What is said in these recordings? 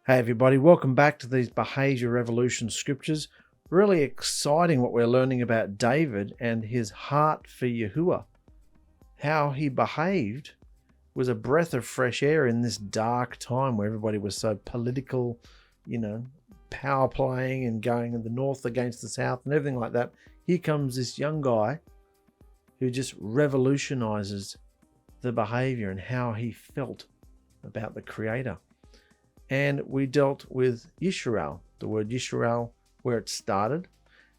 Hey everybody, welcome back to these Behavior Revolution scriptures. Really exciting what we're learning about David and his heart for Yahuah. How he behaved was a breath of fresh air in this dark time where everybody was so political, power playing and going in the north against the south and everything like that. Here comes this young guy who just revolutionizes the behavior and how he felt about the Creator. And we dealt with Yisrael, the word Yisrael, where it started.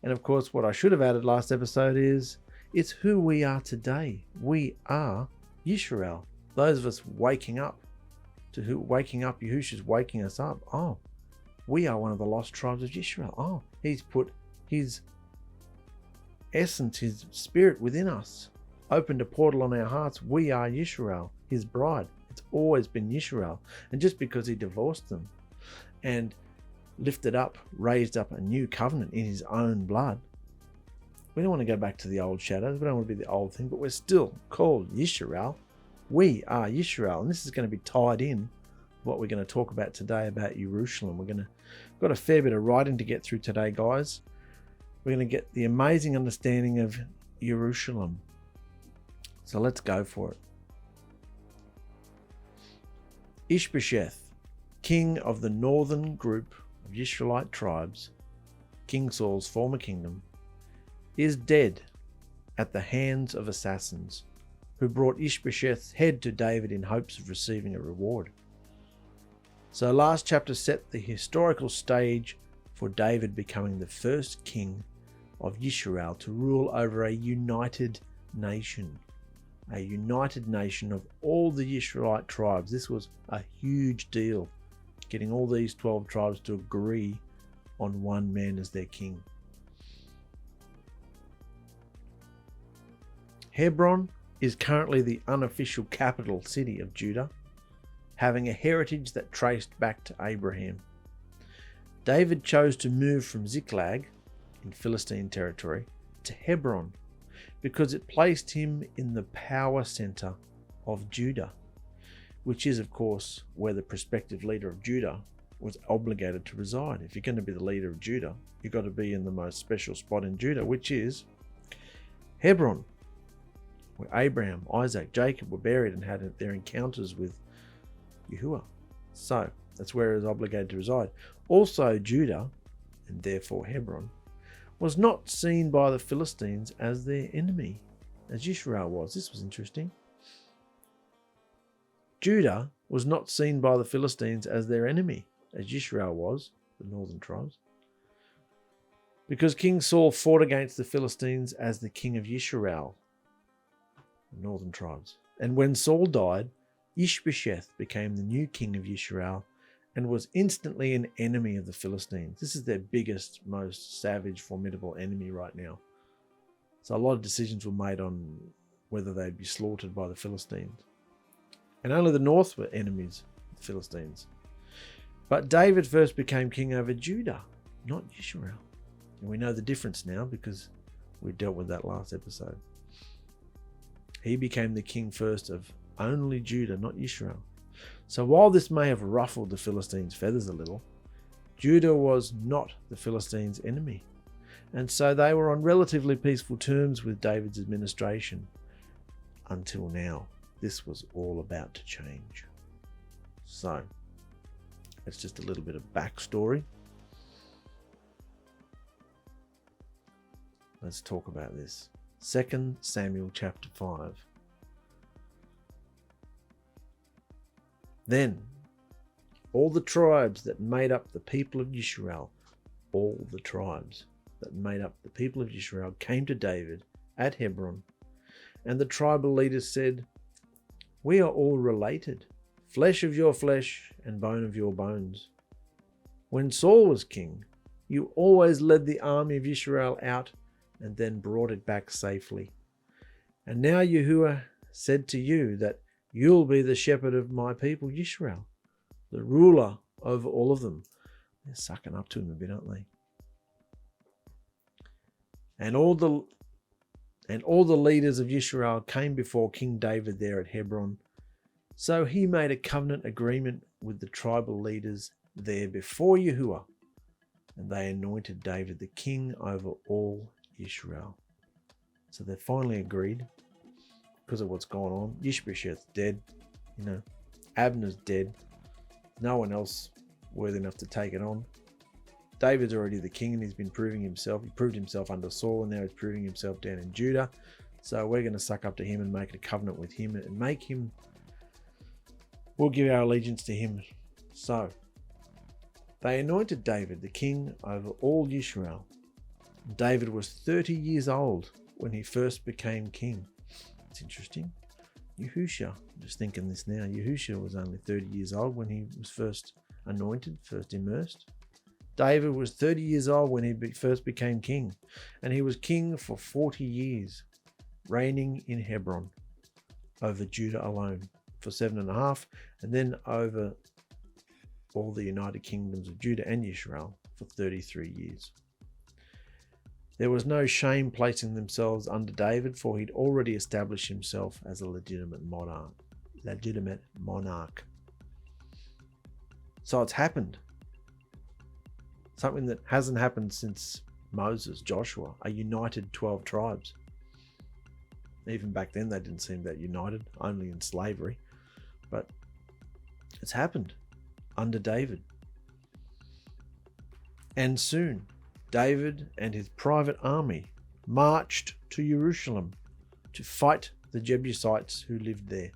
And of course, what I should have added last episode is, it's who we are today. We are Yisrael. Those of us waking up, Yahushua's waking us up. Oh, we are one of the lost tribes of Yisrael. Oh, he's put his essence, his spirit within us, opened a portal on our hearts. We are Yisrael, his bride. It's always been Yisrael. And just because he divorced them and lifted up, raised up a new covenant in his own blood, we don't want to go back to the old shadows. We don't want to be the old thing, but we're still called Yisrael. We are Yisrael. And this is going to be tied in what we're going to talk about today about Yerushalim. We've got a fair bit of writing to get through today, guys. We're going to get the amazing understanding of Yerushalim. So let's go for it. Ishbosheth, king of the northern group of Israelite tribes, King Saul's former kingdom, is dead at the hands of assassins who brought Ishbosheth's head to David in hopes of receiving a reward. So last chapter set the historical stage for David becoming the first king of Israel to rule over a united nation. A united nation of all the Israelite tribes. This was a huge deal, getting all these 12 tribes to agree on one man as their king. Hebron is currently the unofficial capital city of Judah, having a heritage that traced back to Abraham. David chose to move from Ziklag in Philistine territory to Hebron because it placed him in the power center of Judah, which is, of course, where the prospective leader of Judah was obligated to reside. If you're going to be the leader of Judah, you've got to be in the most special spot in Judah, which is Hebron, where Abraham, Isaac, Jacob were buried and had their encounters with Yahuah. So that's where he was obligated to reside. Also, Judah, and therefore Hebron, was not seen by the Philistines as their enemy, as Israel was. This was interesting. Judah was not seen by the Philistines as their enemy, as Israel was, the northern tribes, because King Saul fought against the Philistines as the king of Israel, the northern tribes. And when Saul died, Ishbosheth became the new king of Israel and was instantly an enemy of the Philistines. This is their biggest, most savage, formidable enemy right now. So a lot of decisions were made on whether they'd be slaughtered by the Philistines. And only the north were enemies of the Philistines. But David first became king over Judah, not Israel. And we know the difference now because we dealt with that last episode. He became the king first of only Judah, not Israel. So while this may have ruffled the Philistines' feathers a little, Judah was not the Philistines' enemy. And so they were on relatively peaceful terms with David's administration until now. This was all about to change. So that's just a little bit of backstory. Let's talk about this. 2 Samuel chapter 5. Then all the tribes that made up the people of Israel, came to David at Hebron, and the tribal leaders said, "We are all related, flesh of your flesh and bone of your bones. When Saul was king, you always led the army of Israel out and then brought it back safely. And now Yahuah said to you that you'll be the shepherd of my people, Yisrael, the ruler over all of them." They're sucking up to him a bit, aren't they? And all the leaders of Yisrael came before King David there at Hebron. So he made a covenant agreement with the tribal leaders there before Yahuah, and they anointed David the king over all Israel. So they finally agreed because of what's going on. Ishbosheth's dead, Abner's dead. No one else worthy enough to take it on. David's already the king and he's been proving himself. He proved himself under Saul and now he's proving himself down in Judah. So we're going to suck up to him and make a covenant with him and we'll give our allegiance to him. So they anointed David the king over all Israel. David was 30 years old when he first became king. It's interesting. Yahusha, I'm just thinking this now, Yahusha was only 30 years old when he was first anointed, first immersed. David was 30 years old when he first became king, and he was king for 40 years, reigning in Hebron over Judah alone for 7.5, and then over all the united kingdoms of Judah and Israel for 33 years. There was no shame placing themselves under David, for he'd already established himself as a legitimate monarch. So it's happened. Something that hasn't happened since Moses, Joshua, a united 12 tribes. Even back then they didn't seem that united, only in slavery. But it's happened under David. And soon David and his private army marched to Yerushalim to fight the Jebusites who lived there.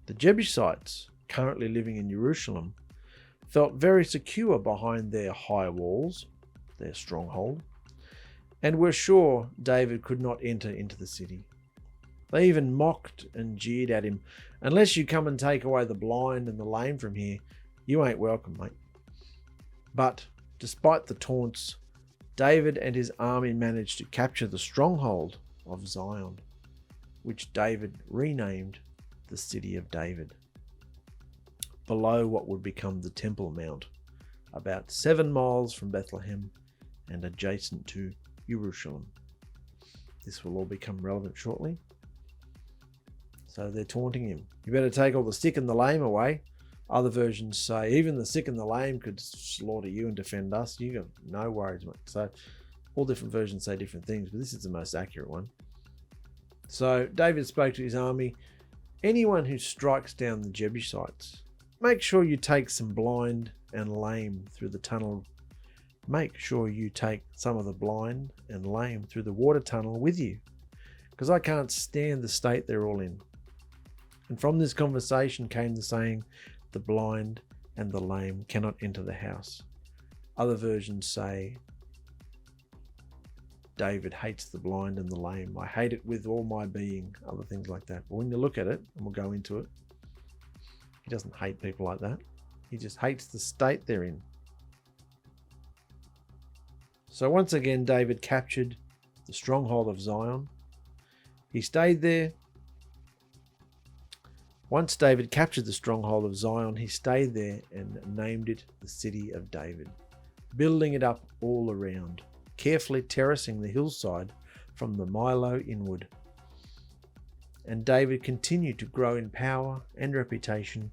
The Jebusites, currently living in Yerushalim, felt very secure behind their high walls, their stronghold, and were sure David could not enter into the city. They even mocked and jeered at him. "Unless you come and take away the blind and the lame from here, you ain't welcome, mate." But despite the taunts, David and his army managed to capture the stronghold of Zion, which David renamed the City of David, below what would become the Temple Mount, about 7 miles from Bethlehem and adjacent to Yerushalim. This will all become relevant shortly. So they're taunting him. "You better take all the sick and the lame away." Other versions say, "Even the sick and the lame could slaughter you and defend us. You got no worries, mate." So all different versions say different things, but this is the most accurate one. So David spoke to his army. "Anyone who strikes down the Jebusites, make sure you take some blind and lame through the tunnel. Make sure you take some of the blind and lame through the water tunnel with you, because I can't stand the state they're all in." And from this conversation came the saying, "The blind and the lame cannot enter the house." Other versions say, "David hates the blind and the lame. I hate it with all my being." Other things like that. But when you look at it, and we'll go into it, he doesn't hate people like that. He just hates the state they're in. So once again, David captured the stronghold of Zion. He stayed there. Once David captured the stronghold of Zion, he stayed there and named it the City of David, building it up all around, carefully terracing the hillside from the Millo inward. And David continued to grow in power and reputation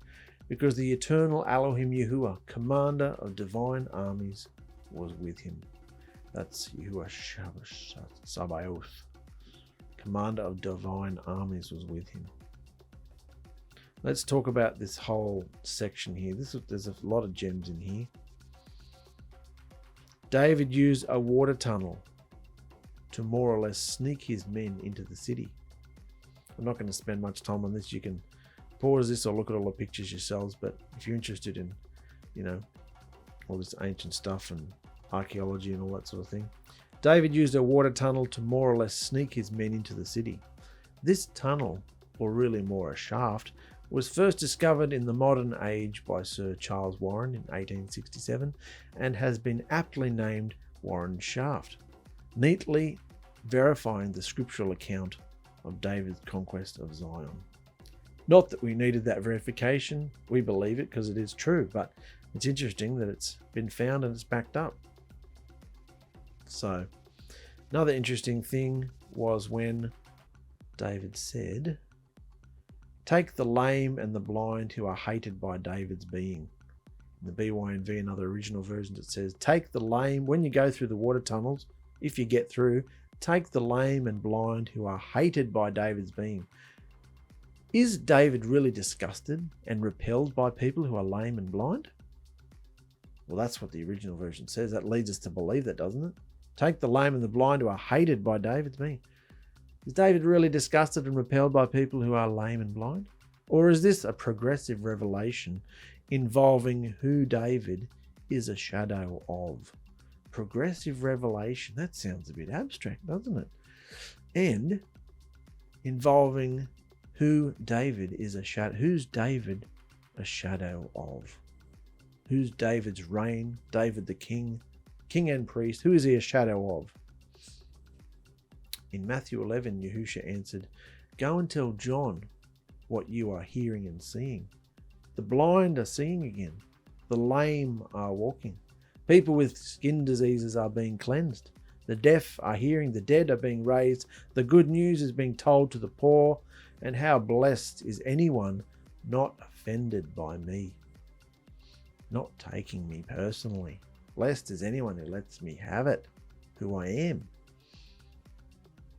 because the eternal Elohim Yahuah, commander of divine armies, was with him. That's Yahuah Sabaoth, commander of divine armies, was with him. Let's talk about this whole section here. There's a lot of gems in here. David used a water tunnel to more or less sneak his men into the city. I'm not going to spend much time on this. You can pause this or look at all the pictures yourselves, but if you're interested in, all this ancient stuff and archaeology and all that sort of thing, David used a water tunnel to more or less sneak his men into the city. This tunnel, or really more a shaft, was first discovered in the modern age by Sir Charles Warren in 1867 and has been aptly named Warren's Shaft, neatly verifying the scriptural account of David's conquest of Zion. Not that we needed that verification, we believe it because it is true, but it's interesting that it's been found and it's backed up. So, another interesting thing was when David said, "Take the lame and the blind who are hated by David's being." In the 𝐵YNV and other original versions, it says, take the lame, when you go through the water tunnels, if you get through, take the lame and blind who are hated by David's being. Is David really disgusted and repelled by people who are lame and blind? Well, that's what the original version says. That leads us to believe that, doesn't it? Take the lame and the blind who are hated by David's being. Is David really disgusted and repelled by people who are lame and blind? Or is this a progressive revelation involving who David is a shadow of? Progressive revelation. That sounds a bit abstract, doesn't it? And involving who David is a shadow. Who's David a shadow of? Who's David's reign? David the king and priest. Who is he a shadow of? In Matthew 11, Yahushua answered, go and tell John what you are hearing and seeing. The blind are seeing again. The lame are walking. People with skin diseases are being cleansed. The deaf are hearing. The dead are being raised. The good news is being told to the poor. And how blessed is anyone not offended by me, not taking me personally. Blessed is anyone who lets me have it, who I am.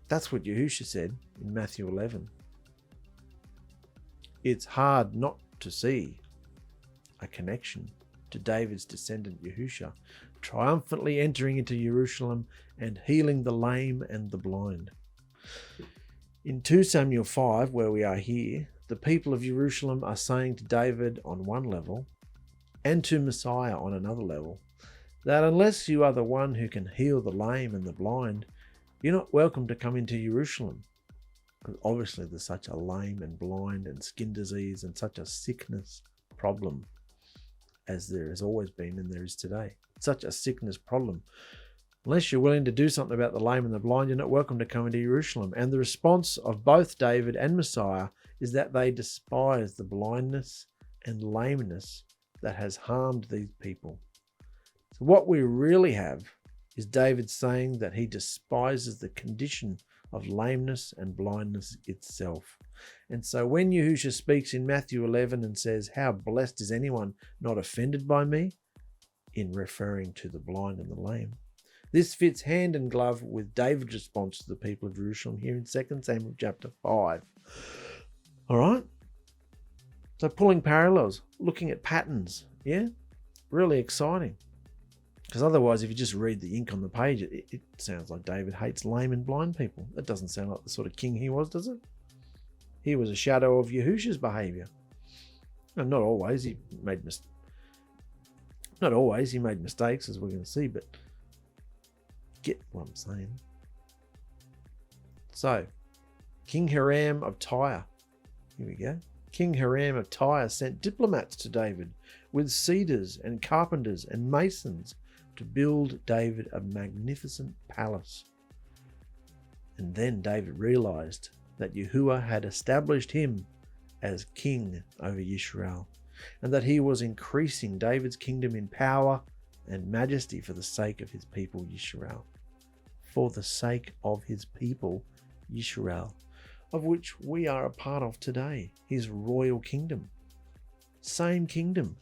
That's what Yahushua said in Matthew 11. It's hard not to see a connection to David's descendant Yahushua, triumphantly entering into Yerushalim and healing the lame and the blind. In 2 Samuel 5, where we are here, the people of Yerushalim are saying to David on one level, and to Messiah on another level, that unless you are the one who can heal the lame and the blind, you're not welcome to come into Yerushalim. Because obviously there's such a lame and blind and skin disease and such a sickness problem, as there has always been and there is today. Such a sickness problem. Unless you're willing to do something about the lame and the blind, you're not welcome to come into Jerusalem. And the response of both David and Messiah is that they despise the blindness and lameness that has harmed these people. So what we really have is David saying that he despises the condition of lameness and blindness itself. And so when Yahushua speaks in Matthew 11 and says, how blessed is anyone not offended by me, in referring to the blind and the lame, this fits hand in glove with David's response to the people of Jerusalem here in 2 Samuel chapter 5. All right? So pulling parallels, looking at patterns, yeah? Really exciting. Because otherwise, if you just read the ink on the page, it sounds like David hates lame and blind people. That doesn't sound like the sort of king he was, does it? He was a shadow of Yahushua's behavior. And not always. He made mistakes, as we're going to see, but get what I'm saying. So, King Hiram of Tyre. Here we go. King Hiram of Tyre sent diplomats to David with cedars and carpenters and masons to build David a magnificent palace. And then David realized that Yahuah had established him as king over Yisrael, and that he was increasing David's kingdom in power and majesty for the sake of his people Yisrael. For the sake of his people Yisrael, of which we are a part of today, his royal kingdom. Same kingdom.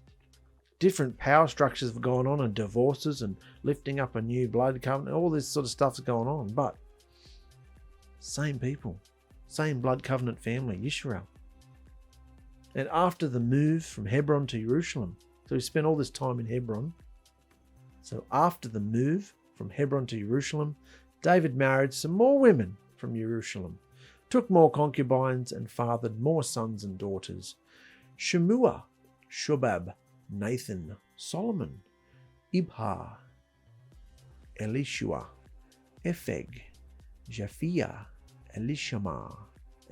Different power structures have gone on, and divorces and lifting up a new blood covenant, all this sort of stuff's going on, but same people, same blood covenant family, Yisrael. And after the move from Hebron to Jerusalem, so he spent all this time in Hebron. So after the move from Hebron to Jerusalem, David married some more women from Jerusalem, took more concubines, and fathered more sons and daughters. Shemua, Shobab, Nathan, Solomon, Ibhar, Elishua, Epheg, Japhia, Elishama,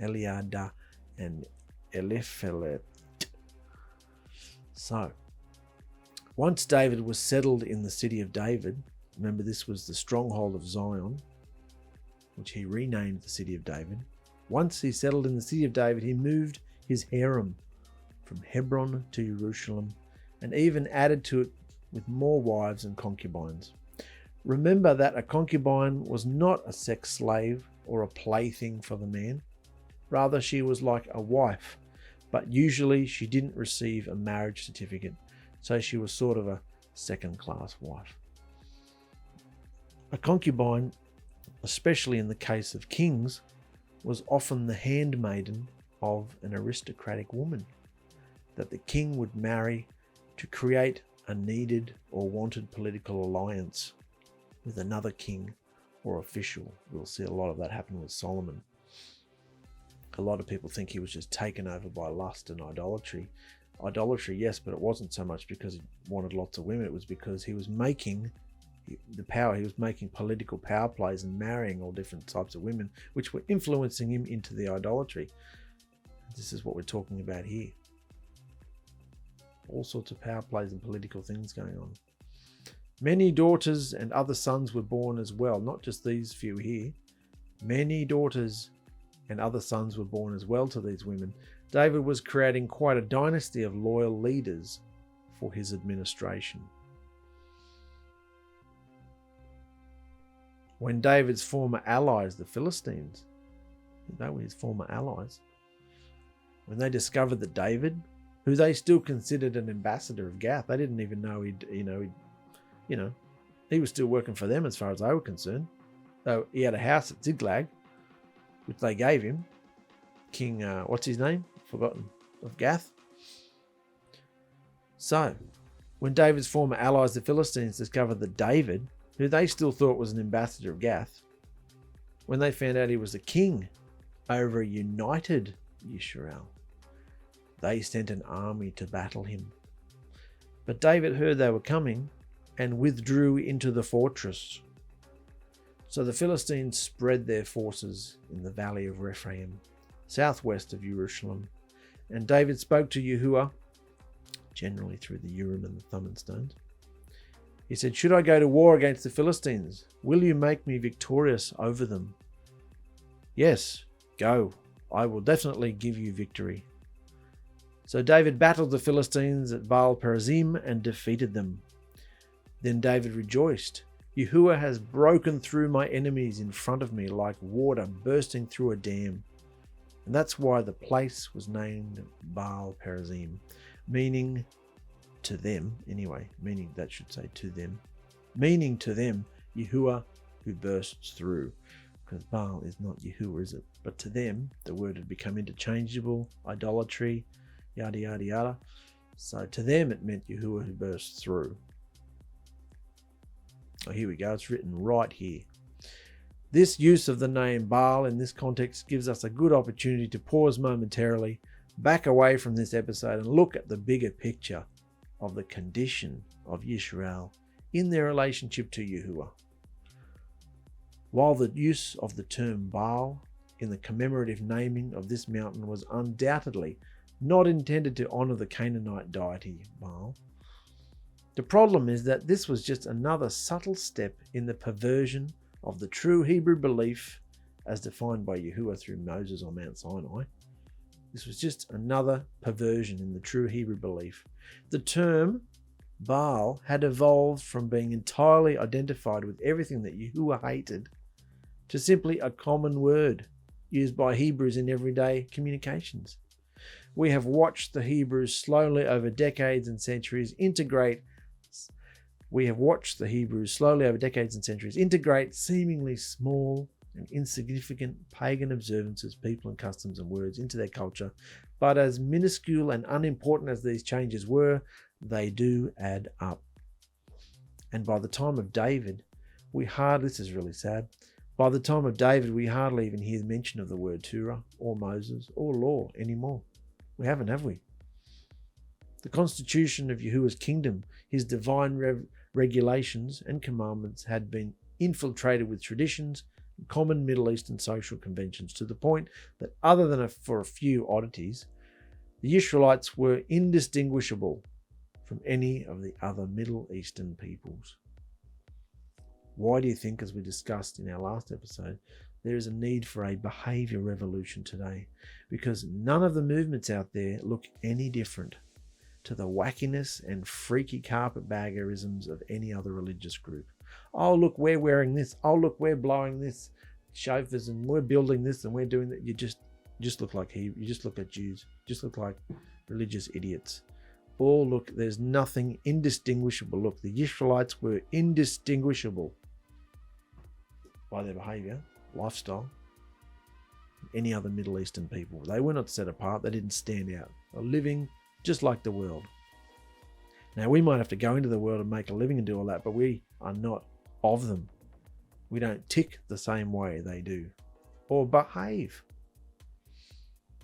Eliada, and Eliphelet. So, once David was settled in the city of David, remember this was the stronghold of Zion, which he renamed the city of David. Once he settled in the city of David, he moved his harem from Hebron to Jerusalem, and even added to it with more wives and concubines. Remember that a concubine was not a sex slave or a plaything for the man. Rather, she was like a wife, but usually she didn't receive a marriage certificate. so she was sort of a second-class wife. A concubine, especially in the case of kings, was often the handmaiden of an aristocratic woman that the king would marry to create a needed or wanted political alliance with another king or official. We'll see a lot of that happen with Solomon. A lot of people think he was just taken over by lust and idolatry. Idolatry, yes, but it wasn't so much because he wanted lots of women. It was because he was making political power plays and marrying all different types of women, which were influencing him into the idolatry. This is what we're talking about here. All sorts of power plays and political things going on. Many daughters and other sons were born as well, not just these few here. Many daughters and other sons were born as well to these women. David was creating quite a dynasty of loyal leaders for his administration. When David's former allies, the Philistines, they were his former allies, when they discovered that David, who they still considered an ambassador of Gath, they didn't even know he was still working for them as far as they were concerned. Though he had a house at Ziklag, which they gave him. King, what's his name? Forgotten. Of Gath. So, when David's former allies, the Philistines, discovered that David, who they still thought was an ambassador of Gath, when they found out he was the king over a united Yisrael, they sent an army to battle him. But David heard they were coming and withdrew into the fortress. So the Philistines spread their forces in the valley of Rephaim, southwest of Yerushalim. And David spoke to Yahuah, generally through the Urim and the Thummim stones. He said, "Should I go to war against the Philistines? Will you make me victorious over them?" "Yes, go. I will definitely give you victory." So David battled the Philistines at Baal-perazim and defeated them. Then David rejoiced. Yahuah has broken through my enemies in front of me like water bursting through a dam. And that's why the place was named Baal-perazim, meaning to them, meaning to them, Yahuah who bursts through. Because Baal is not Yahuah, is it? But to them, the word had become interchangeable, idolatry, yada, yada, yada. So to them, it meant Yahuah who bursts through. Oh, here we go. It's written right here. This use of the name Baal in this context gives us a good opportunity to pause momentarily, back away from this episode and look at the bigger picture of the condition of Yisrael in their relationship to Yahuah. While the use of the term Baal in the commemorative naming of this mountain was undoubtedly not intended to honor the Canaanite deity Baal, the problem is that this was just another subtle step in the perversion of the true Hebrew belief as defined by Yahuah through Moses on Mount Sinai. This was just another perversion in the true Hebrew belief. The term Baal had evolved from being entirely identified with everything that Yahuah hated to simply a common word used by Hebrews in everyday communications. We have watched the Hebrews slowly over decades and centuries integrate seemingly small and insignificant pagan observances, people and customs and words into their culture. But as minuscule and unimportant as these changes were, they do add up. And by the time of David, this is really sad, by the time of David, we hardly even hear mention of the word Turah or Moses or law anymore. We haven't, have we? The constitution of Yahuah's kingdom, his divine regulations and commandments had been infiltrated with traditions and common Middle Eastern social conventions to the point that other than for a few oddities, the Israelites were indistinguishable from any of the other Middle Eastern peoples. Why do you think, as we discussed in our last episode, there is a need for a behavior revolution today? Because none of the movements out there look any different to the wackiness and freaky carpetbaggerisms of any other religious group. Oh, look, we're wearing this. Oh, look, we're blowing this shofars and we're building this and we're doing that. You just look like you just look at Jews. You just look like religious idiots. all look, there's nothing indistinguishable. Look, the Israelites were indistinguishable by their behavior, lifestyle, any other Middle Eastern people. They were not set apart. They didn't stand out. They were living just like the world. Now, we might have to go into the world and make a living and do all that, but we are not of them. We don't tick the same way they do or behave.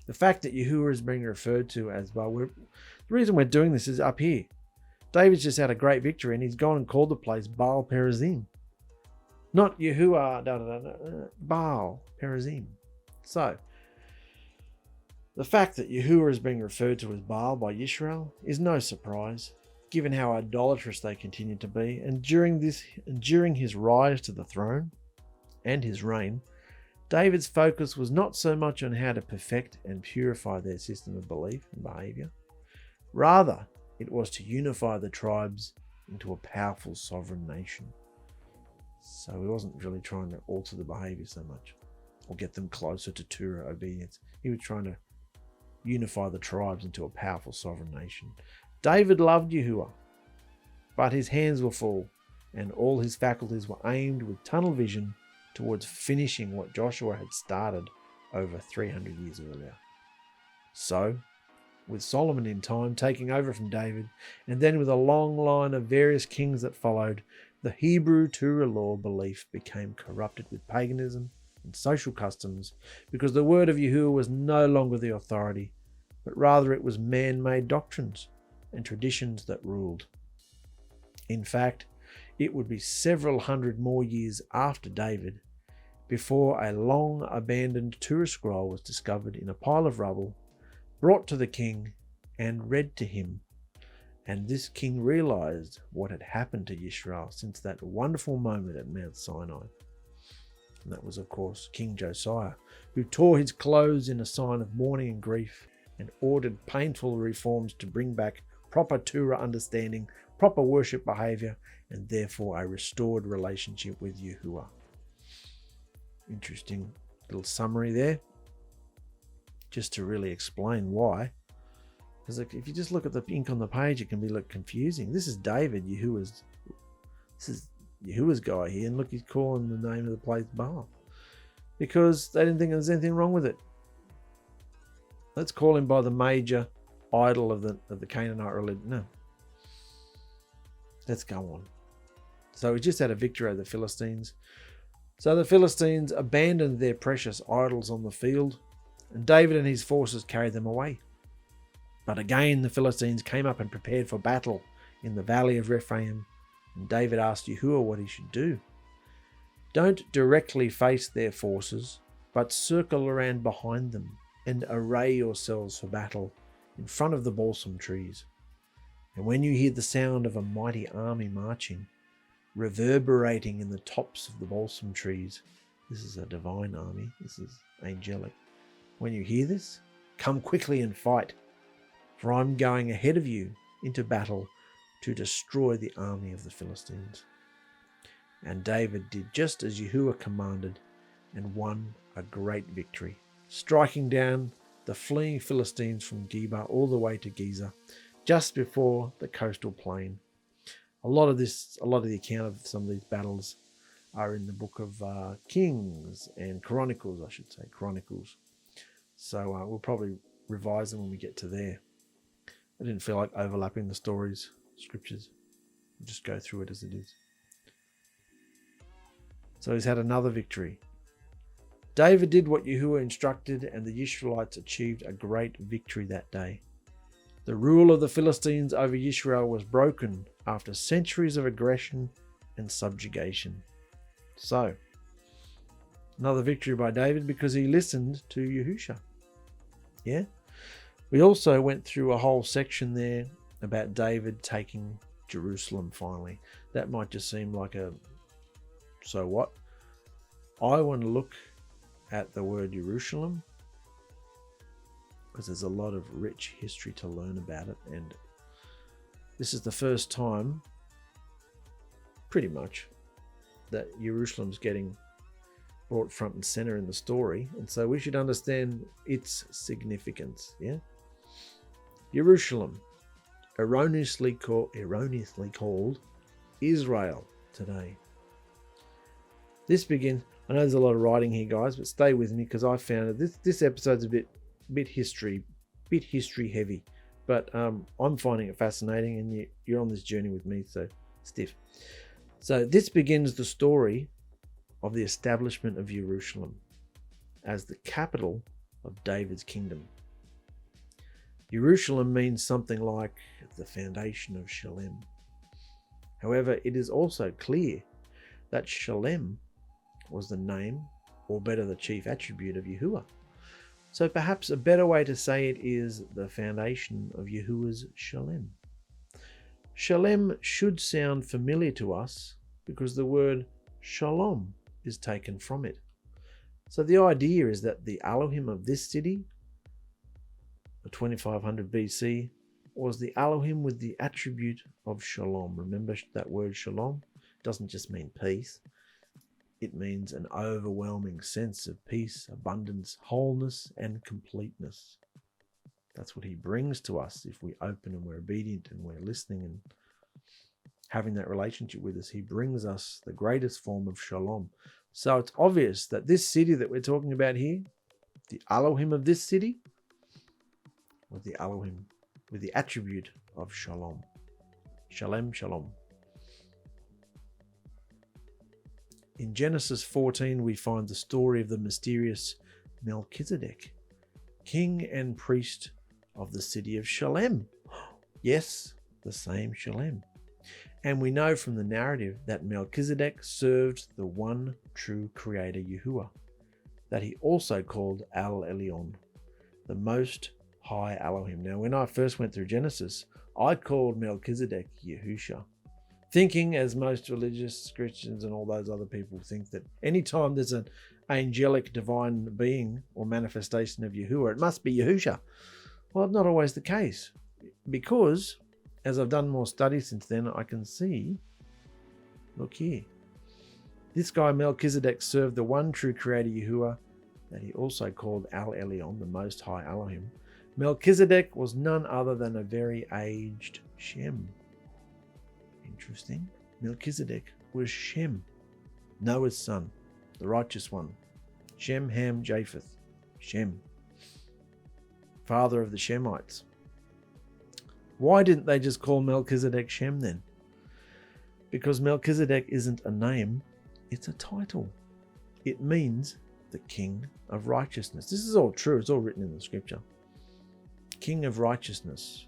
The fact that Yahuah is being referred to as Baal, the reason we're doing this is up here. David's just had a great victory and he's gone and called the place Baal-perazim. Not Yahuah, Baal-perazim. So, the fact that Yahuah is being referred to as Baal by Yisrael is no surprise, given how idolatrous they continue to be, and during his rise to the throne and his reign, David's focus was not so much on how to perfect and purify their system of belief and behavior. Rather, it was to unify the tribes into a powerful sovereign nation. So he wasn't really trying to alter the behavior so much or get them closer to Turah obedience. He was trying to unify the tribes into a powerful sovereign nation. David loved Yahuah, but his hands were full and all his faculties were aimed with tunnel vision towards finishing what Joshua had started over 300 years earlier. So, with Solomon in time taking over from David, and then with a long line of various kings that followed, the Hebrew Torah law belief became corrupted with paganism and social customs because the word of Yahuah was no longer the authority, but rather it was man-made doctrines and traditions that ruled. In fact, it would be several hundred more years after David before a long-abandoned Torah scroll was discovered in a pile of rubble, brought to the king and read to him. And this king realized what had happened to Yisrael since that wonderful moment at Mount Sinai. And that was, of course, King Josiah, who tore his clothes in a sign of mourning and grief and ordered painful reforms to bring back proper Torah understanding, proper worship behavior, and therefore a restored relationship with Yahuah. Interesting little summary there, just to really explain why. Because if you just look at the ink on the page, it can be look confusing. This is David, Yahuah's guy here, and look, he's calling the name of the place Baal because they didn't think there was anything wrong with it. Let's call him by the major idol of the Canaanite religion. No. Let's go on. So we just had a victory over the Philistines. So the Philistines abandoned their precious idols on the field, and David and his forces carried them away. But again the Philistines came up and prepared for battle in the valley of Rephaim, and David asked Yahuah what he should do. Don't directly face their forces, but circle around behind them and array yourselves for battle in front of the balsam trees. And when you hear the sound of a mighty army marching, reverberating in the tops of the balsam trees, this is a divine army, this is angelic. When you hear this, come quickly and fight, for I'm going ahead of you into battle to destroy the army of the Philistines. And David did just as Yahuah commanded and won a great victory, striking down the fleeing Philistines from Geba all the way to Giza, just before the coastal plain. A lot of the account of some of these battles are in the book of Kings and Chronicles, I should say, Chronicles. So we'll probably revise them when we get to there. I didn't feel like overlapping the scriptures. We'll just go through it as it is. So he's had another victory. David did what Yahuah instructed, and the Israelites achieved a great victory that day. The rule of the Philistines over Israel was broken after centuries of aggression and subjugation. So, another victory by David because he listened to Yahushua. Yeah? We also went through a whole section there about David taking Jerusalem finally. That might just seem like a so what? I want to look at the word Yerushalim because there's a lot of rich history to learn about it, and this is the first time pretty much that Jerusalem's getting brought front and center in the story, and so we should understand its significance. Yeah, Yerushalim, erroneously called Israel today. This begins. I know there's a lot of writing here, guys, but stay with me because I found that this episode's a bit history heavy, but I'm finding it fascinating, and you're on this journey with me, so stiff. So this begins the story of the establishment of Yerushalim as the capital of David's kingdom. Yerushalim means something like the foundation of Shalem. However, it is also clear that Shalem was the name, or better, the chief attribute of Yahuah. So perhaps a better way to say it is the foundation of Yahuah's Shalem. Shalem should sound familiar to us because the word shalom is taken from it. So the idea is that the Elohim of this city, 2500 BC, was the Elohim with the attribute of shalom. Remember that word shalom? It doesn't just mean peace. It means an overwhelming sense of peace, abundance, wholeness, and completeness. That's what he brings to us if we open and we're obedient and we're listening and having that relationship with us. He brings us the greatest form of shalom. So it's obvious that this city that we're talking about here, the Elohim of this city, was the Elohim with the attribute of shalom. Shalem, shalom. In Genesis 14, we find the story of the mysterious Melchizedek, king and priest of the city of Shalem. Yes, the same Shalem. And we know from the narrative that Melchizedek served the one true creator Yahuah, that he also called El-Elyon, the most high Elohim. Now, when I first went through Genesis, I called Melchizedek Yahusha, thinking, as most religious Christians and all those other people think, that anytime there's an angelic divine being or manifestation of Yahuah, it must be Yahusha. Well, not always the case, because as I've done more studies since then, I can see, look here, this guy Melchizedek served the one true creator Yahuah, that he also called El-Elyon, the most high Elohim. Melchizedek was none other than a very aged Shem. Interesting. Melchizedek was Shem, Noah's son, the righteous one. Shem, Ham, Japheth. Shem, father of the Shemites. Why didn't they just call Melchizedek Shem then? Because Melchizedek isn't a name, it's a title. It means the King of Righteousness. This is all true. It's all written in the scripture. King of Righteousness.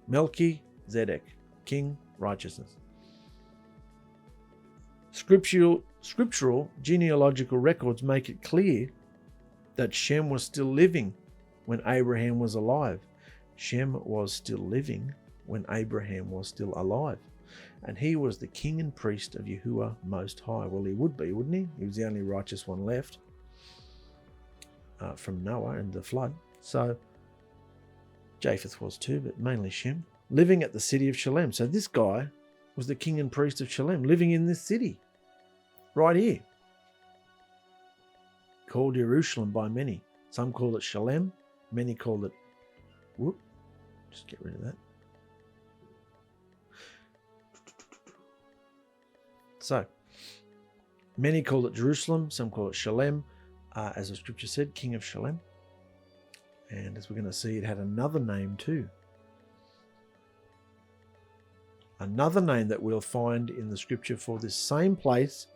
Melchizedek, King Righteousness. Scriptural genealogical records make it clear that Shem was still living when Abraham was alive. Shem was still living when Abraham was still alive. And he was the king and priest of Yahuah Most High. Well, he would be, wouldn't he? He was the only righteous one left from Noah and the flood. So Japheth was too, but mainly Shem, living at the city of Shalem. So this guy was the king and priest of Shalem, living in this city, right here, called Yerushalim by many. Some call it Shalem, many call it, just get rid of that. So, many call it Jerusalem, some call it Shalem, as the scripture said, king of Shalem. And as we're going to see, it had another name too. Another name that we'll find in the scripture for this same place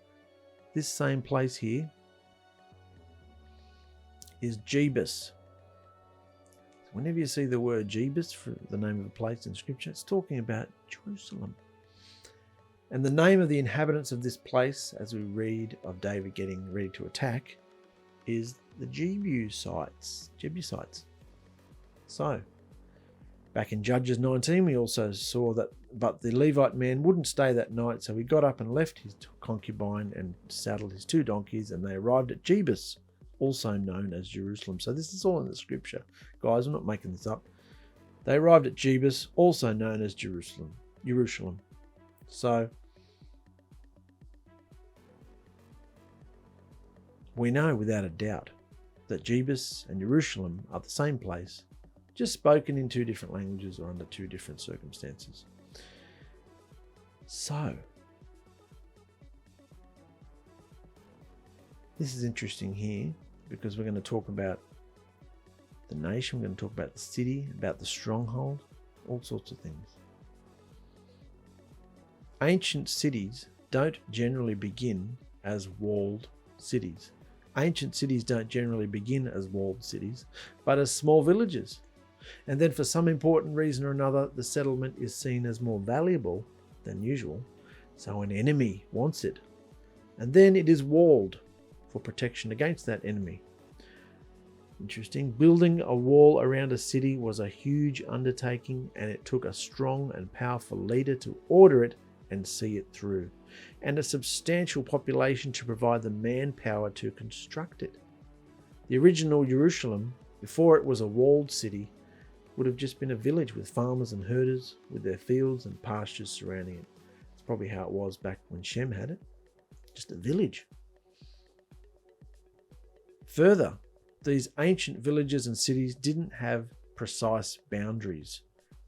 here, is Jebus. Whenever you see the word Jebus for the name of a place in scripture, it's talking about Jerusalem. And the name of the inhabitants of this place, as we read of David getting ready to attack, is the Jebusites. So, back in Judges 19, we also saw that, but the Levite man wouldn't stay that night, so he got up and left his concubine and saddled his 2 donkeys, and they arrived at Jebus, also known as Jerusalem. So this is all in the scripture. Guys, I'm not making this up. They arrived at Jebus, also known as Jerusalem. So, we know without a doubt that Jebus and Yerushalim are the same place, just spoken in two different languages or under two different circumstances. So, this is interesting here because we're going to talk about the nation, we're going to talk about the city, about the stronghold, all sorts of things. Ancient cities don't generally begin as walled cities. Ancient cities don't generally begin as walled cities, but as small villages. And then for some important reason or another, the settlement is seen as more valuable than usual, so an enemy wants it. And then it is walled for protection against that enemy. Interesting. Building a wall around a city was a huge undertaking, and it took a strong and powerful leader to order it and see it through, and a substantial population to provide the manpower to construct it. The original Yerushalim, before it was a walled city, would have just been a village with farmers and herders with their fields and pastures surrounding it. It's probably how it was back when Shem had it. Just a village. Further, these ancient villages and cities didn't have precise boundaries.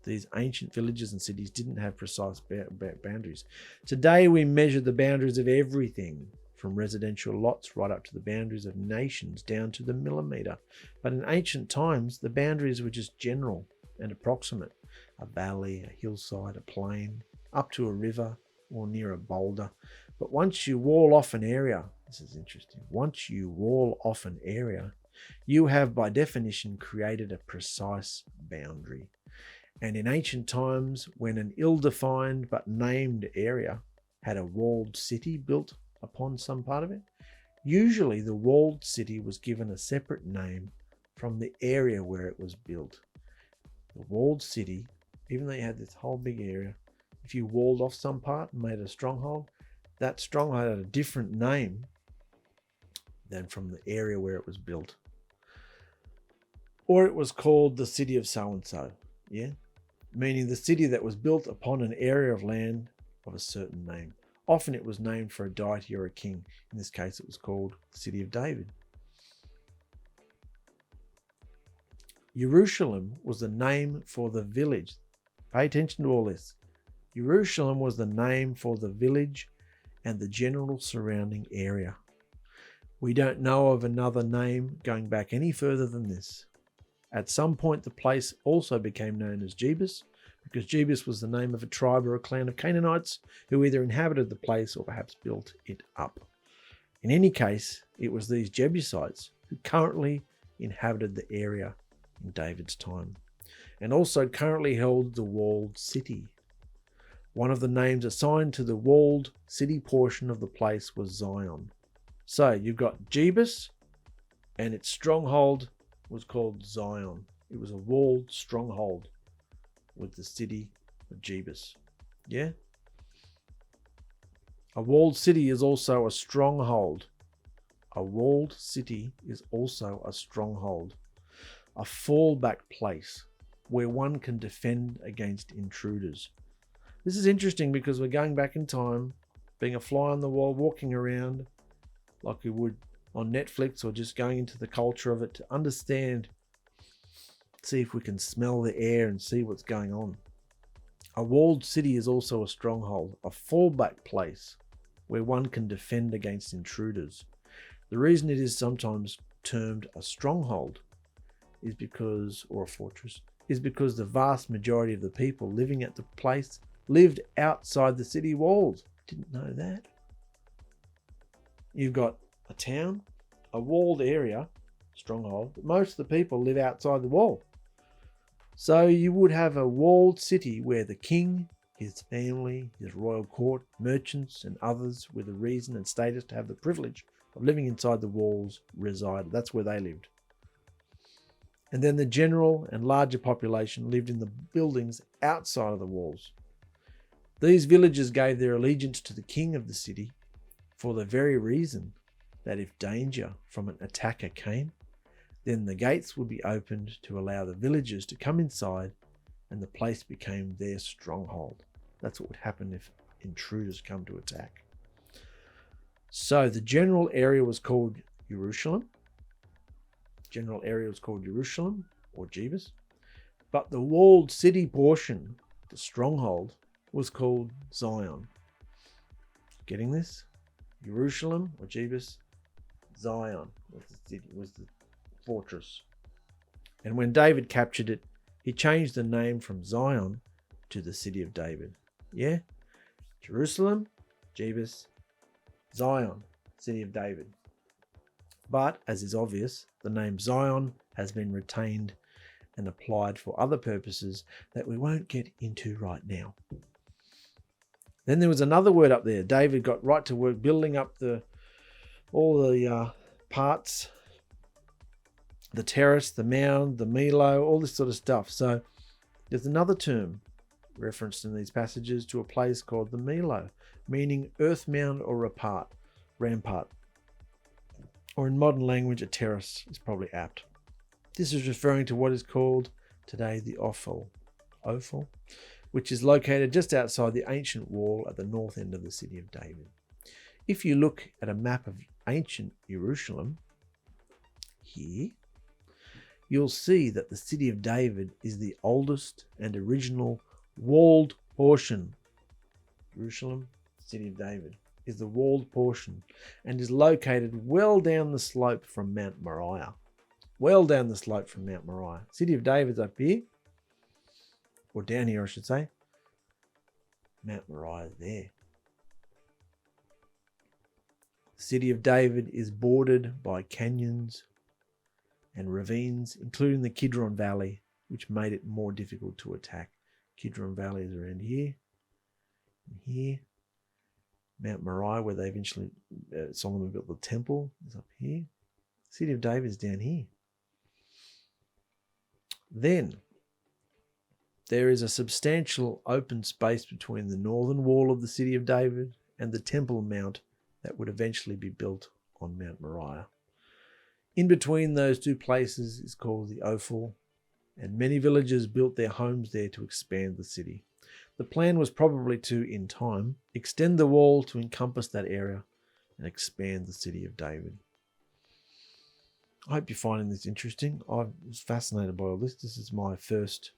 These ancient villages and cities didn't have precise boundaries. Today we measure the boundaries of everything, from residential lots right up to the boundaries of nations down to the millimeter. But in ancient times, the boundaries were just general and approximate. A valley, a hillside, a plain, up to a river or near a boulder. But once you wall off an area, this is interesting, once you wall off an area, you have by definition created a precise boundary. And in ancient times, when an ill-defined but named area had a walled city built upon some part of it, usually the walled city was given a separate name from the area where it was built. The walled city, even though you had this whole big area, if you walled off some part and made a stronghold, that stronghold had a different name than from the area where it was built. Or it was called the city of so-and-so, yeah? Meaning the city that was built upon an area of land of a certain name. Often it was named for a deity or a king. In this case, it was called the city of David. Yerushalim was the name for the village. Pay attention to all this. Yerushalim was the name for the village and the general surrounding area. We don't know of another name going back any further than this. At some point, the place also became known as Jebus, because Jebus was the name of a tribe or a clan of Canaanites who either inhabited the place or perhaps built it up. In any case, it was these Jebusites who currently inhabited the area in David's time, and also currently held the walled city. One of the names assigned to the walled city portion of the place was Zion. So you've got Jebus, and its stronghold was called Zion. It was a walled stronghold with the city of Jebus. Yeah? A walled city is also a stronghold. A walled city is also a stronghold. A fallback place where one can defend against intruders. This is interesting because we're going back in time, being a fly on the wall, walking around like we would on Netflix, or just going into the culture of it to understand, see if we can smell the air and see what's going on. A walled city is also a stronghold, a fallback place where one can defend against intruders. The reason it is sometimes termed a stronghold is because, or a fortress, is because the vast majority of the people living at the place lived outside the city walls. Didn't know that. You've got a town, a walled area, stronghold, but most of the people live outside the wall. So you would have a walled city where the king, his family, his royal court, merchants and others with a reason and status to have the privilege of living inside the walls resided. That's where they lived. And then the general and larger population lived in the buildings outside of the walls. These villagers gave their allegiance to the king of the city for the very reason that if danger from an attacker came, then the gates would be opened to allow the villagers to come inside, and the place became their stronghold. That's what would happen if intruders come to attack. So the general area was called Yerushalim. General area was called Yerushalim or Jebus. But the walled city portion, the stronghold, was called Zion. Getting this? Yerushalim or Jebus, Zion was the fortress. And when David captured it, he changed the name from Zion to the city of David. Yeah? Jerusalem, Jebus, Zion, city of David. But, as is obvious, the name Zion has been retained and applied for other purposes that we won't get into right now. Then there was another word up there. David got right to work building up all the parts, the terrace, the mound, the Millo, all this sort of stuff. So there's another term referenced in these passages to a place called the Millo, meaning earth mound or rampart. Or in modern language, a terrace is probably apt. This is referring to what is called today the Ophel, which is located just outside the ancient wall at the north end of the city of David. If you look at a map of ancient Yerushalim, here, you'll see that the city of David is the oldest and original walled portion. Yerushalim, city of David, is the walled portion and is located well down the slope from Mount Moriah. Well down the slope from Mount Moriah. City of David's up here, or down here I should say. Mount Moriah is there. The city of David is bordered by canyons and ravines, including the Kidron Valley, which made it more difficult to attack. Kidron Valley is around here and here. Mount Moriah, where they eventually, Solomon built the temple, is up here. The city of David is down here. Then, there is a substantial open space between the northern wall of the city of David and the Temple Mount that would eventually be built on Mount Moriah. In between those two places is called the Ophel, and many villagers built their homes there to expand the city. The plan was probably to, in time, extend the wall to encompass that area and expand the city of David. I hope you're finding this interesting. I was fascinated by all this. This is my first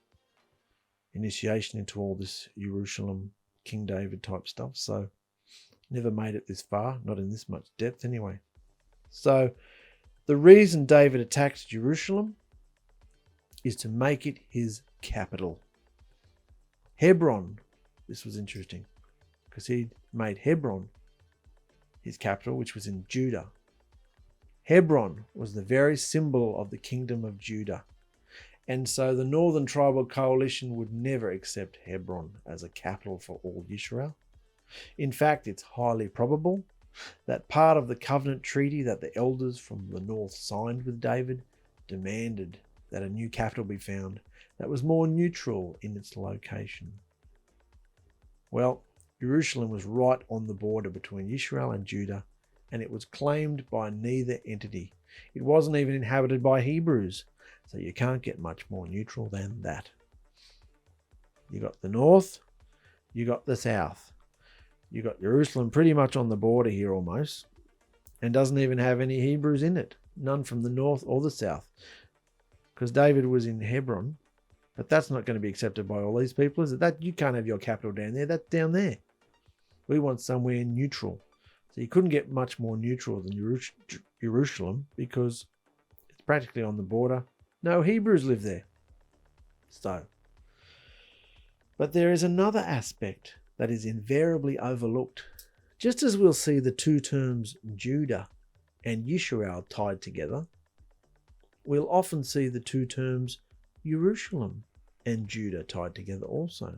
initiation into all this Yerushalim, King David type stuff. So never made it this far, not in this much depth anyway. So the reason David attacked Jerusalem is to make it his capital. Hebron, this was interesting, because he made Hebron his capital, which was in Judah. Hebron was the very symbol of the kingdom of Judah. And so the Northern Tribal Coalition would never accept Hebron as a capital for all Israel. In fact, it's highly probable that part of the covenant treaty that the elders from the north signed with David demanded that a new capital be found that was more neutral in its location. Well, Yerushalim was right on the border between Israel and Judah, and it was claimed by neither entity. It wasn't even inhabited by Hebrews, so you can't get much more neutral than that. You got the north, you got the south. You got Jerusalem pretty much on the border here almost, and doesn't even have any Hebrews in it. None from the north or the south, because David was in Hebron. But that's not going to be accepted by all these people, is it? That you can't have your capital down there. That's down there. We want somewhere neutral. So you couldn't get much more neutral than Yerushalim, because it's practically on the border. No Hebrews live there. So, but there is another aspect that is invariably overlooked. Just as we'll see the two terms Judah and Yisrael tied together, we'll often see the two terms Yerushalim and Judah tied together also.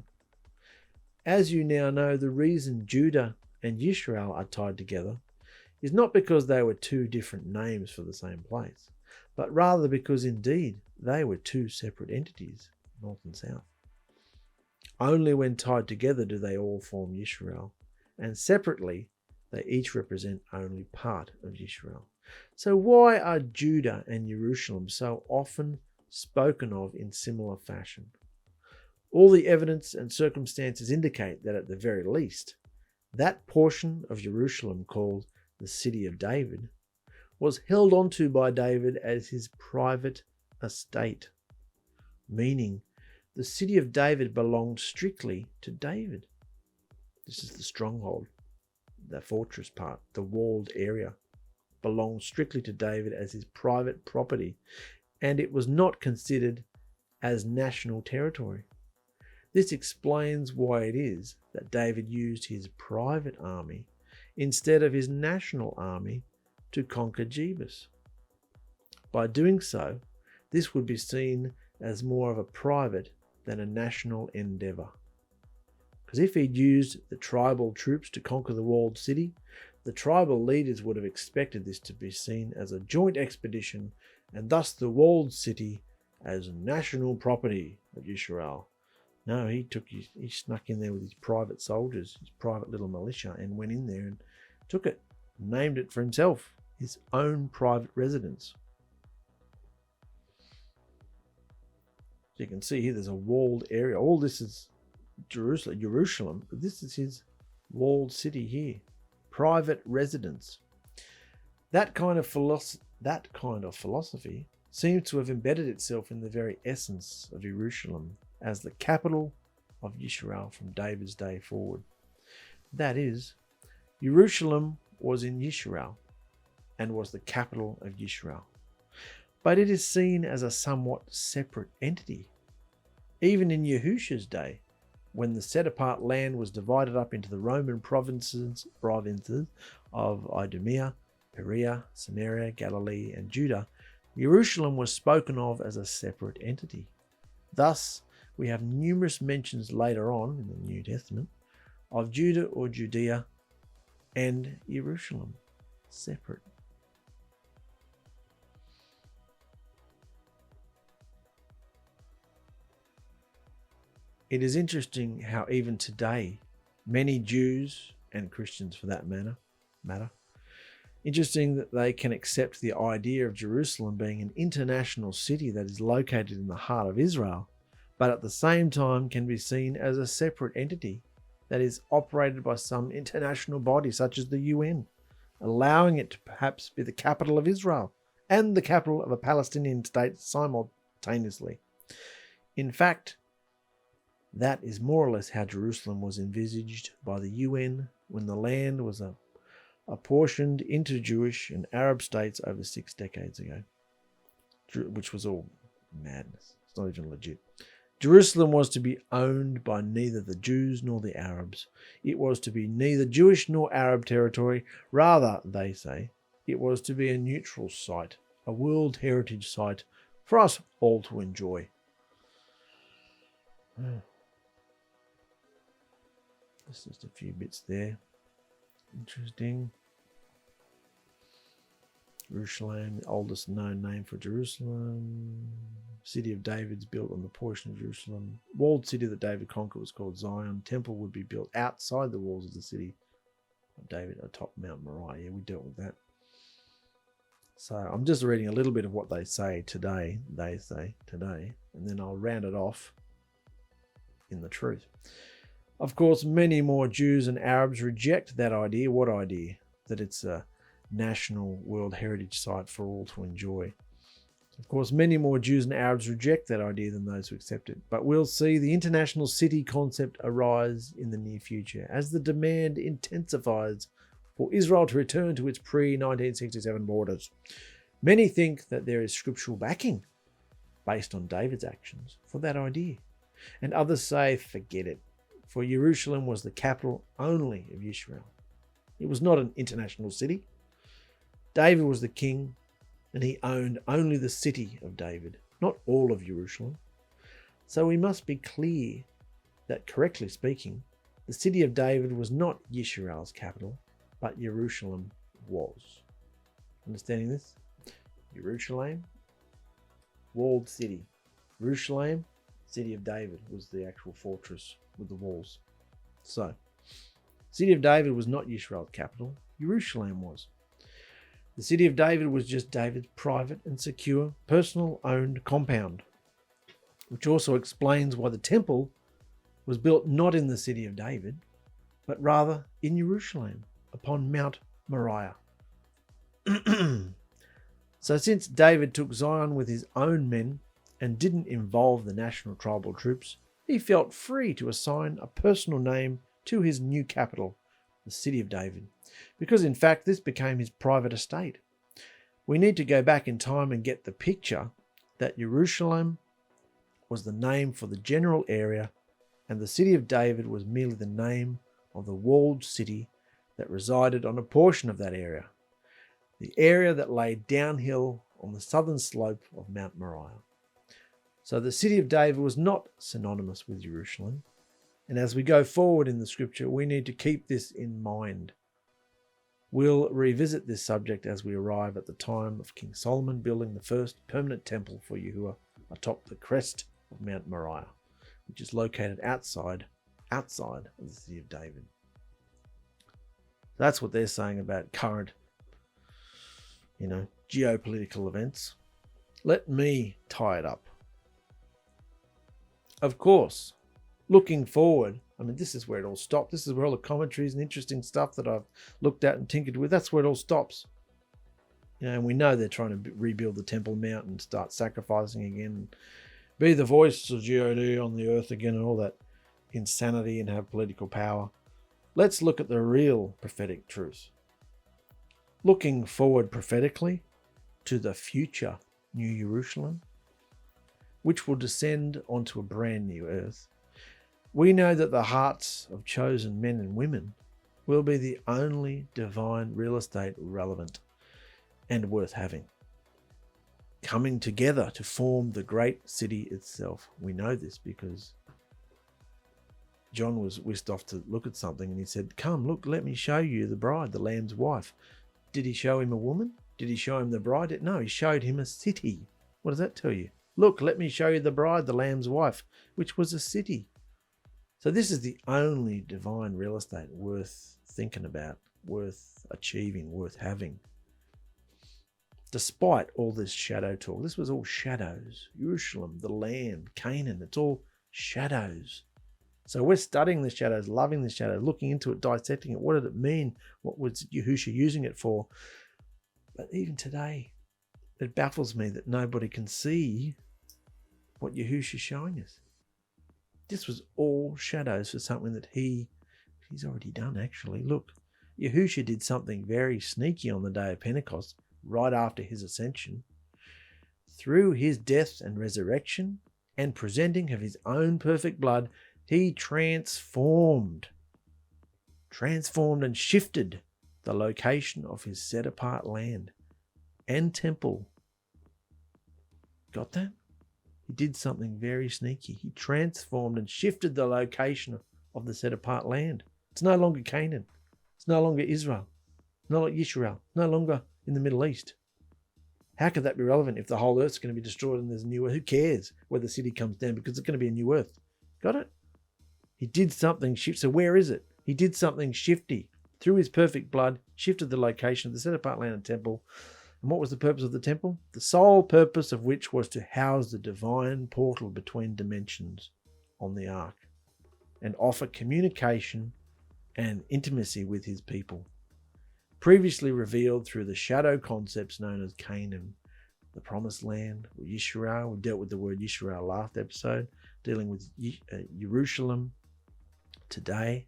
As you now know, the reason Judah and Yisrael are tied together is not because they were two different names for the same place, but rather because indeed they were two separate entities, north and south. Only when tied together do they all form Yisrael, and separately they each represent only part of Yisrael. So why are Judah and Yerushalim so often spoken of in similar fashion? All the evidence and circumstances indicate that at the very least, that portion of Jerusalem called the City of David was held onto by David as his private estate, meaning the city of David belonged strictly to David. This is the stronghold, the fortress part, the walled area, belonged strictly to David as his private property, and it was not considered as national territory. This explains why it is that David used his private army instead of his national army to conquer Jebus. By doing so, this would be seen as more of a private than a national endeavour. Because if he'd used the tribal troops to conquer the walled city, the tribal leaders would have expected this to be seen as a joint expedition, and thus the walled city as national property of Yisrael. No, he snuck in there with his private soldiers, his private little militia, and went in there and took it, named it for himself, his own private residence. So you can see here there's a walled area. All this is Yerushalim, but this is his walled city here. Private residence. That kind of philosophy seems to have embedded itself in the very essence of Yerushalim as the capital of Yisrael from David's day forward. That is, Yerushalim was in Yisrael and was the capital of Yisrael. But it is seen as a somewhat separate entity. Even in Yahusha's day, when the set-apart land was divided up into the Roman provinces of Idumea, Perea, Samaria, Galilee, and Judah, Yerushalim was spoken of as a separate entity. Thus, we have numerous mentions later on in the New Testament of Judah or Judea and Yerushalim separate. It is interesting how even today, many Jews and Christians for that matter, interesting that they can accept the idea of Jerusalem being an international city that is located in the heart of Israel, but at the same time can be seen as a separate entity that is operated by some international body such as the UN, allowing it to perhaps be the capital of Israel and the capital of a Palestinian state simultaneously. In fact, that is more or less how Jerusalem was envisaged by the UN when the land was apportioned into Jewish and Arab states over 6 decades ago, which was all madness. It's not even legit. Jerusalem was to be owned by neither the Jews nor the Arabs. It was to be neither Jewish nor Arab territory. Rather, they say, it was to be a neutral site, a World Heritage Site for us all to enjoy. There's just a few bits there. Interesting. Yerushalim, the oldest known name for Jerusalem. City of David's built on the portion of Jerusalem. Walled city that David conquered was called Zion. Temple would be built outside the walls of the city of David atop Mount Moriah. Yeah, we dealt with that. So I'm just reading a little bit of what they say today. They say today, and then I'll round it off in the truth. Of course, many more Jews and Arabs reject that idea. What idea? That it's a national World Heritage Site for all to enjoy. Of course, many more Jews and Arabs reject that idea than those who accept it. But we'll see the international city concept arise in the near future as the demand intensifies for Israel to return to its pre-1967 borders. Many think that there is scriptural backing based on David's actions for that idea. And others say, forget it. For Yerushalim was the capital only of Israel. It was not an international city. David was the king, and he owned only the city of David, not all of Yerushalim. So we must be clear that, correctly speaking, the city of David was not Yisrael's capital, but Yerushalim was. Understanding this? Yerushalim, walled city. Yerushalim, city of David, was the actual fortress with the walls. So, city of David was not Yisrael's capital. Yerushalim was. The city of David was just David's private and secure, personal owned compound, which also explains why the temple was built not in the city of David, but rather in Yerushalim, upon Mount Moriah. So since David took Zion with his own men, and didn't involve the national tribal troops, he felt free to assign a personal name to his new capital, the city of David, because in fact this became his private estate. We need to go back in time and get the picture that Yerushalim was the name for the general area, and the city of David was merely the name of the walled city that resided on a portion of that area, the area that lay downhill on the southern slope of Mount Moriah. So the city of David was not synonymous with Yerushalim, and as we go forward in the scripture, we need to keep this in mind. We'll revisit this subject as we arrive at the time of King Solomon building the first permanent temple for Yahuah atop the crest of Mount Moriah, which is located outside of the city of David. That's what they're saying about current, geopolitical events. Let me tie it up. Of course, looking forward, this is where it all stopped. This is where all the commentaries and interesting stuff that I've looked at and tinkered with, that's where it all stops. And we know they're trying to rebuild the Temple Mount and start sacrificing again, be the voice of God on the earth again and all that insanity and have political power. Let's look at the real prophetic truth. Looking forward prophetically to the future New Yerushalim, which will descend onto a brand new earth. We know that the hearts of chosen men and women will be the only divine real estate relevant and worth having, coming together to form the great city itself. We know this because John was whisked off to look at something and he said, "Come, look, let me show you the bride, the Lamb's wife." Did he show him a woman? Did he show him the bride? No, he showed him a city. What does that tell you? Look, let me show you the bride, the Lamb's wife, which was a city. So this is the only divine real estate worth thinking about, worth achieving, worth having. Despite all this shadow talk, this was all shadows. Yerushalim, the land, Canaan, it's all shadows. So we're studying the shadows, loving the shadow, looking into it, dissecting it. What did it mean? What was Yahushua using it for? But even today, it baffles me that nobody can see what Yahushua's showing us. This was all shadows for something that he's already done, actually. Look, Yahushua did something very sneaky on the day of Pentecost, right after his ascension. Through his death and resurrection and presenting of his own perfect blood, he transformed and shifted the location of his set-apart land and temple. Got that? He did something very sneaky. He transformed and shifted the location of the set-apart land. It's no longer Canaan. It's no longer Israel. Not like Yisrael. No longer in the Middle East. How could that be relevant if the whole earth's going to be destroyed and there's a new earth? Who cares where the city comes down because it's going to be a new earth? Got it? He did something shifty. So where is it? He did something shifty. Through his perfect blood, shifted the location of the set-apart land and temple. And what was the purpose of the temple? The sole purpose of which was to house the divine portal between dimensions on the ark and offer communication and intimacy with his people. Previously revealed through the shadow concepts known as Canaan, the promised land, or Yisrael. We dealt with the word Yisrael last episode, dealing with Yerushalim today.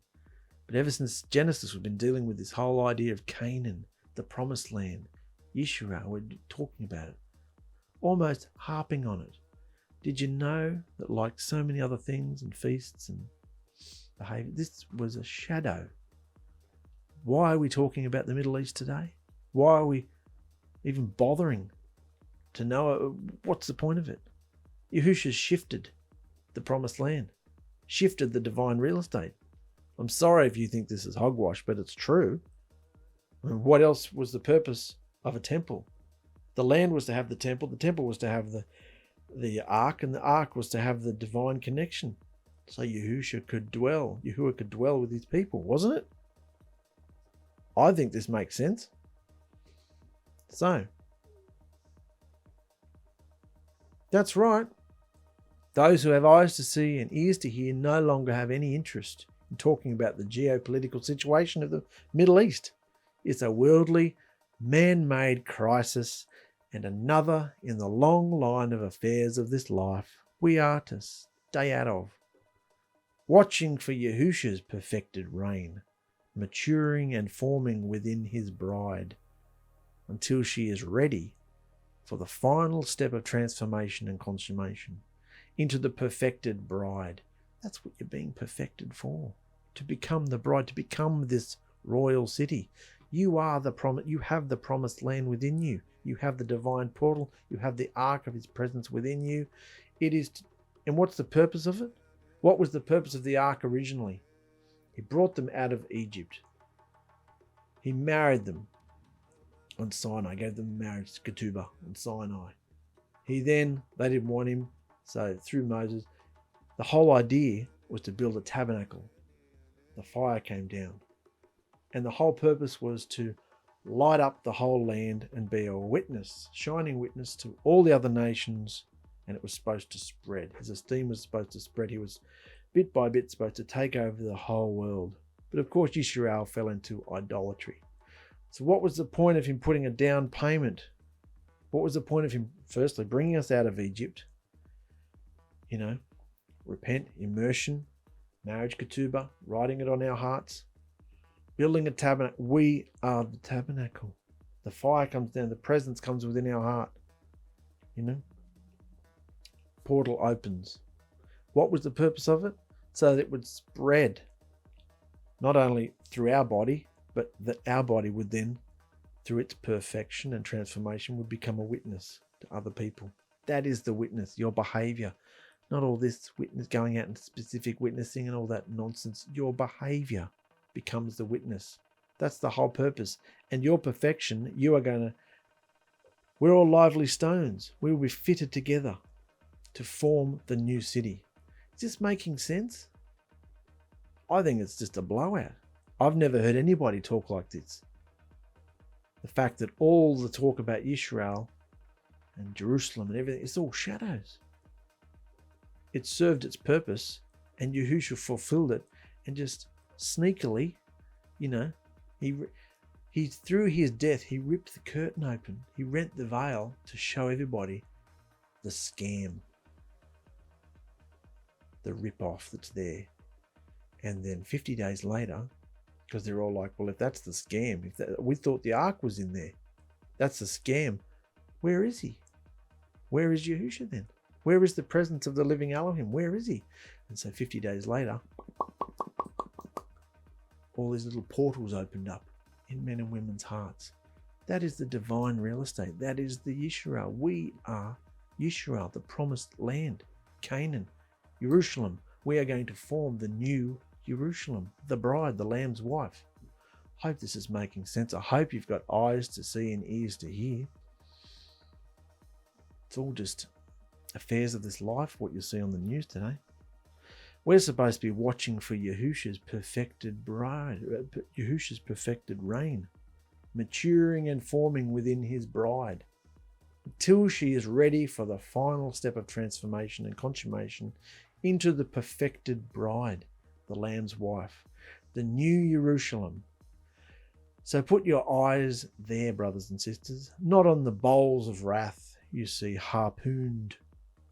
But ever since Genesis, we've been dealing with this whole idea of Canaan, the promised land, Yisrael. We're talking about it, almost harping on it. Did you know that, like so many other things and feasts and behavior, this was a shadow? Why are we talking about the Middle East today? Why are we even bothering to know what's the point of it? Yahushua shifted the promised land, shifted the divine real estate. I'm sorry if you think this is hogwash, but it's true. What else was the purpose of a temple? The land was to have the temple was to have the ark, and the ark was to have the divine connection. So Yahushua could dwell with his people, wasn't it? I think this makes sense. So, that's right. Those who have eyes to see and ears to hear no longer have any interest in talking about the geopolitical situation of the Middle East. It's a worldly, man-made crisis, and another in the long line of affairs of this life we are to stay out of, watching for Yahush's perfected reign, maturing and forming within his bride, until she is ready for the final step of transformation and consummation into the perfected bride. That's what you're being perfected for, to become the bride, to become this royal city. You are the promise. You have the promised land within you. You have the divine portal. You have the ark of his presence within you. It is, and what's the purpose of it? What was the purpose of the ark originally? He brought them out of Egypt. He married them on Sinai, gave them marriage to ketubah on Sinai. They didn't want him, so through Moses, the whole idea was to build a tabernacle. The fire came down, and the whole purpose was to light up the whole land and be a witness, shining witness to all the other nations, and it was supposed to spread. His esteem was supposed to spread. He was bit by bit supposed to take over the whole world. But of course, Yisrael fell into idolatry. So what was the point of him putting a down payment? What was the point of him, firstly, bringing us out of Egypt? Repent, immersion, marriage ketubah, writing it on our hearts, building a tabernacle. We are the tabernacle. The fire comes down, the presence comes within our heart. Portal opens. What was the purpose of it? So that it would spread, not only through our body, but that our body would then, through its perfection and transformation, would become a witness to other people. That is the witness, your behavior. Not all this witness going out and specific witnessing and all that nonsense. Your behavior becomes the witness. That's the whole purpose. And your perfection, we're all lively stones. We will be fitted together to form the new city. Is this making sense? I think it's just a blowout. I've never heard anybody talk like this. The fact that all the talk about Israel and Jerusalem and everything, it's all shadows. It served its purpose, and Yahushua fulfilled it, and just sneakily, he through his death, he ripped the curtain open. He rent the veil to show everybody the scam, the rip-off that's there. And then 50 days later, because they're all like, well, if that's the scam, we thought the ark was in there. That's the scam. Where is he? Where is Yahushua then? Where is the presence of the living Elohim? Where is he? And so 50 days later, all these little portals opened up in men and women's hearts. That is the divine real estate. That is the Yisrael. We are Yisrael, the promised land, Canaan, Yerushalim. We are going to form the new Yerushalim, the bride, the Lamb's wife. I hope this is making sense. I hope you've got eyes to see and ears to hear. It's all just affairs of this life, what you see on the news today. We're supposed to be watching for Yahusha's perfected bride, Yahusha's perfected reign, maturing and forming within his bride, until she is ready for the final step of transformation and consummation into the perfected bride, the Lamb's wife, the new Yerushalim. So put your eyes there, brothers and sisters, not on the bowls of wrath you see harpooned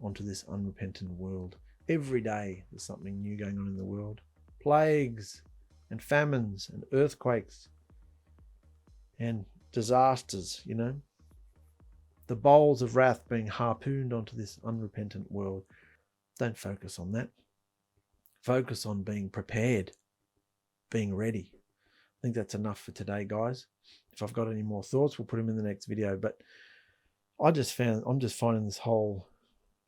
onto this unrepentant world. Every day there's something new going on in the world. Plagues and famines and earthquakes and disasters, The bowls of wrath being harpooned onto this unrepentant world. Don't focus on that. Focus on being prepared, being ready. I think that's enough for today, guys. If I've got any more thoughts, we'll put them in the next video. But I'm just finding this whole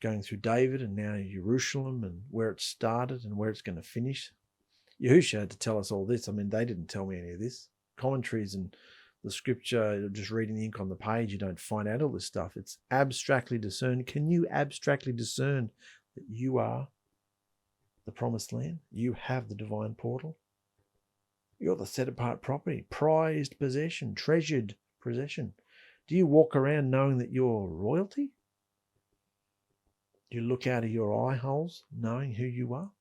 going through David and now Yerushalim and where it started and where it's going to finish. Yahushua had to tell us all this. I mean, they didn't tell me any of this. Commentaries and the scripture, just reading the ink on the page, you don't find out all this stuff. It's abstractly discerned. Can you abstractly discern that you are the promised land? You have the divine portal. You're the set apart property, prized possession, treasured possession. Do you walk around knowing that you're royalty? Do you look out of your eye holes knowing who you are?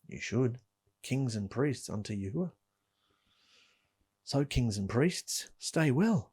You should. Kings and priests unto Yahuah. So kings and priests, stay well.